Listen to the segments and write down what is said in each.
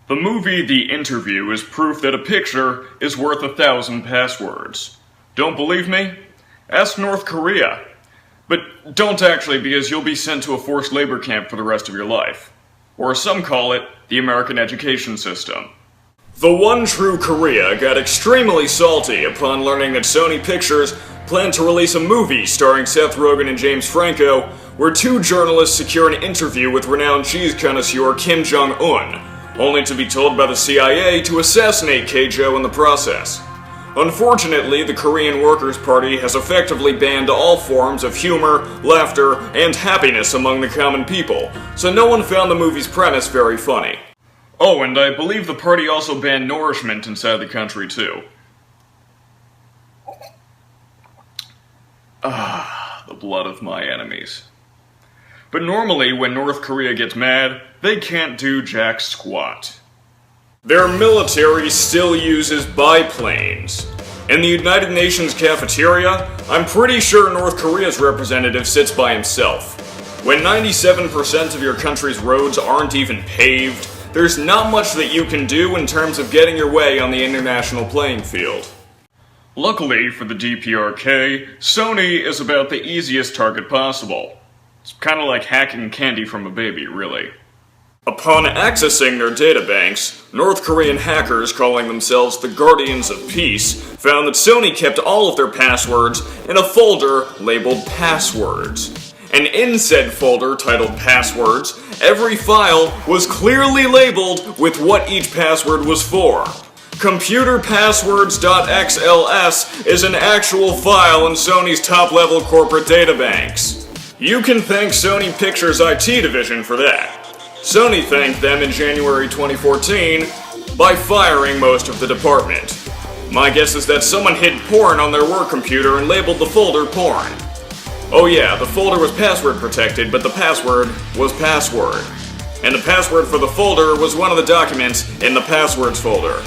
The movie The Interview is proof that a picture is worth 1,000 passwords. Don't believe me? Ask North Korea. But don't actually, because you'll be sent to a forced labor camp for the rest of your life. Or as some call it, the American education system. The one true Korea got extremely salty upon learning that Sony Pictures planned to release a movie starring Seth Rogen and James Franco, where two journalists secure an interview with renowned cheese connoisseur Kim Jong-un, only to be told by the CIA to assassinate Keijo in the process. Unfortunately, the Korean Workers' Party has effectively banned all forms of humor, laughter, and happiness among the common people, so no one found the movie's premise very funny. Oh, and I believe the party also banned nourishment inside the country, too. Ah, the blood of my enemies. But normally, when North Korea gets mad, they can't do jack squat. Their military still uses biplanes. In the United Nations cafeteria, I'm pretty sure North Korea's representative sits by himself. When 97% of your country's roads aren't even paved, there's not much that you can do in terms of getting your way on the international playing field. Luckily for the DPRK, Sony is about the easiest target possible. It's kinda like hacking candy from a baby, really. Upon accessing their databanks, North Korean hackers calling themselves the Guardians of Peace found that Sony kept all of their passwords in a folder labeled Passwords. And in said folder titled Passwords, every file was clearly labeled with what each password was for. Computerpasswords.xls is an actual file in Sony's top-level corporate databanks. You can thank Sony Pictures' IT division for that. Sony thanked them in January 2014 by firing most of the department. My guess is that someone hid porn on their work computer and labeled the folder porn. Oh yeah, the folder was password protected, but the password was password. And the password for the folder was one of the documents in the passwords folder.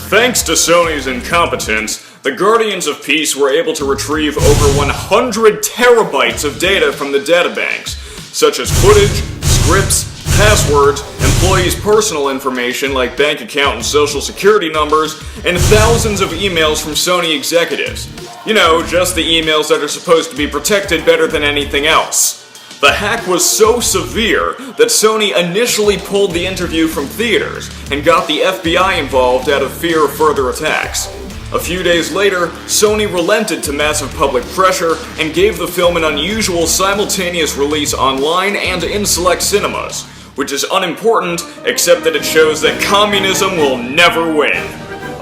Thanks to Sony's incompetence, the Guardians of Peace were able to retrieve over 100 terabytes of data from the databanks, such as footage, scripts, passwords, employees' personal information like bank account and social security numbers, and thousands of emails from Sony executives. You know, just the emails that are supposed to be protected better than anything else. The hack was so severe that Sony initially pulled the interview from theaters and got the FBI involved out of fear of further attacks. A few days later, Sony relented to massive public pressure and gave the film an unusual simultaneous release online and in select cinemas, which is unimportant except that it shows that communism will never win.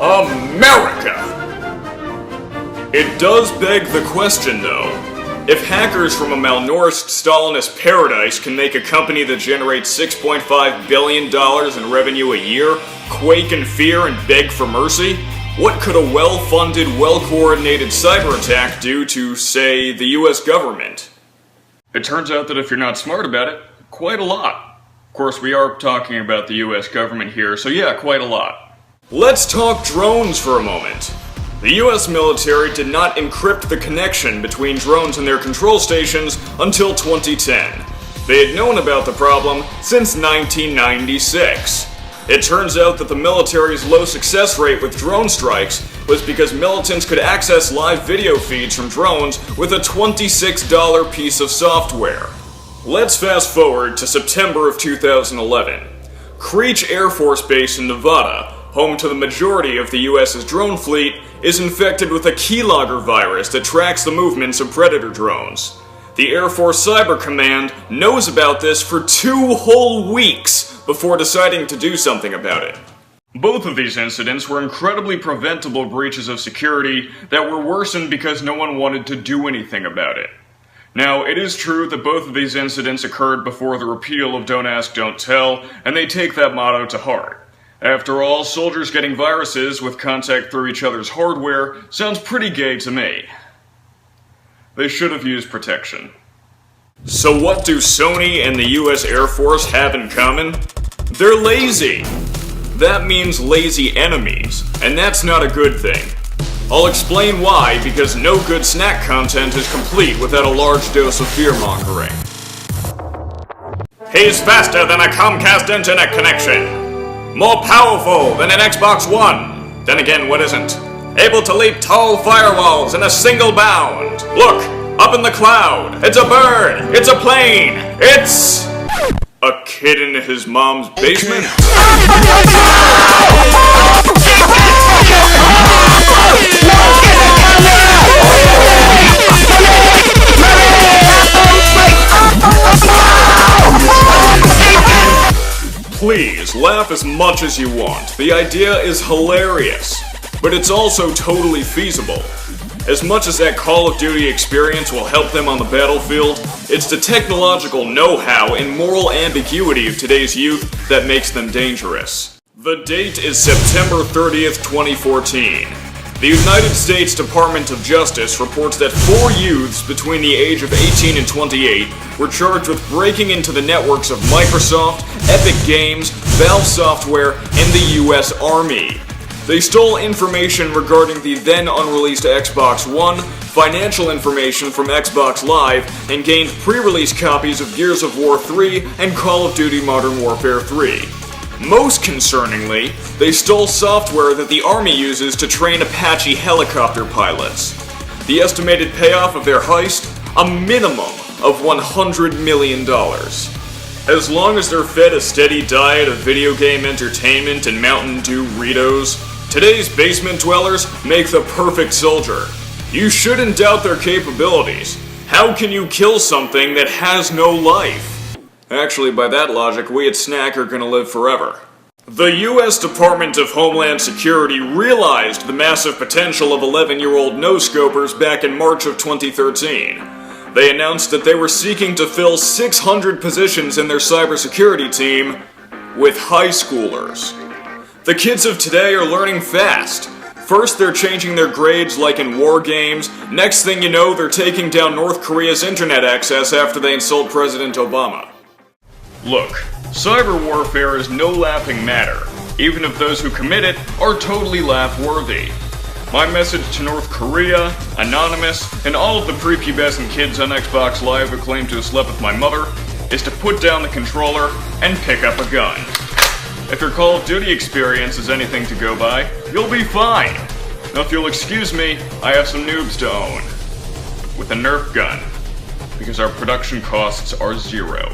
America! It does beg the question, though. If hackers from a malnourished Stalinist paradise can make a company that generates $6.5 billion in revenue a year quake in fear and beg for mercy, what could a well-funded, well-coordinated cyber attack do to, say, the US government? It turns out that if you're not smart about it, quite a lot. Of course, we are talking about the US government here, so yeah, quite a lot. Let's talk drones for a moment. The US military did not encrypt the connection between drones and their control stations until 2010. They had known about the problem since 1996. It turns out that the military's low success rate with drone strikes was because militants could access live video feeds from drones with a $26 piece of software. Let's fast forward to September of 2011. Creech Air Force Base in Nevada, home to the majority of the US's drone fleet, is infected with a keylogger virus that tracks the movements of Predator drones. The Air Force Cyber Command knows about this for 2 whole weeks before deciding to do something about it. Both of these incidents were incredibly preventable breaches of security that were worsened because no one wanted to do anything about it. Now, it is true that both of these incidents occurred before the repeal of Don't Ask, Don't Tell, and they take that motto to heart. After all, soldiers getting viruses with contact through each other's hardware sounds pretty gay to me. They should have used protection. So what do Sony and the US Air Force have in common? They're lazy. That means lazy enemies, and that's not a good thing. I'll explain why, because no good snack content is complete without a large dose of fear-mongering. He's faster than a Comcast internet connection! More powerful than an Xbox One. Then again, what isn't? Able to leap tall firewalls in a single bound. Look, up in the cloud. It's a bird. It's a plane. It's a kid in his mom's basement. Please, laugh as much as you want. The idea is hilarious, but it's also totally feasible. As much as that Call of Duty experience will help them on the battlefield, it's the technological know-how and moral ambiguity of today's youth that makes them dangerous. The date is September 30th, 2014. The United States Department of Justice reports that 4 youths between the age of 18 and 28 were charged with breaking into the networks of Microsoft, Epic Games, Valve Software, and the US Army. They stole information regarding the then unreleased Xbox One, financial information from Xbox Live, and gained pre-release copies of Gears of War 3 and Call of Duty Modern Warfare 3. Most concerningly, they stole software that the Army uses to train Apache helicopter pilots. The estimated payoff of their heist? A minimum of $100 million. As long as they're fed a steady diet of video game entertainment and Mountain Dew Ritos, today's basement dwellers make the perfect soldier. You shouldn't doubt their capabilities. How can you kill something that has no life? Actually, by that logic, we at Snack are gonna live forever. The US Department of Homeland Security realized the massive potential of 11-year-old no-scopers back in March of 2013. They announced that they were seeking to fill 600 positions in their cybersecurity team with high schoolers. The kids of today are learning fast. First, they're changing their grades like in war games. Next thing you know, they're taking down North Korea's internet access after they insult President Obama. Look, cyber warfare is no laughing matter, even if those who commit it are totally laugh-worthy. My message to North Korea, Anonymous, and all of the prepubescent kids on Xbox Live who claim to have slept with my mother is to put down the controller and pick up a gun. If your Call of Duty experience is anything to go by, you'll be fine. Now if you'll excuse me, I have some noobs to own. With a Nerf gun. Because our production costs are 0.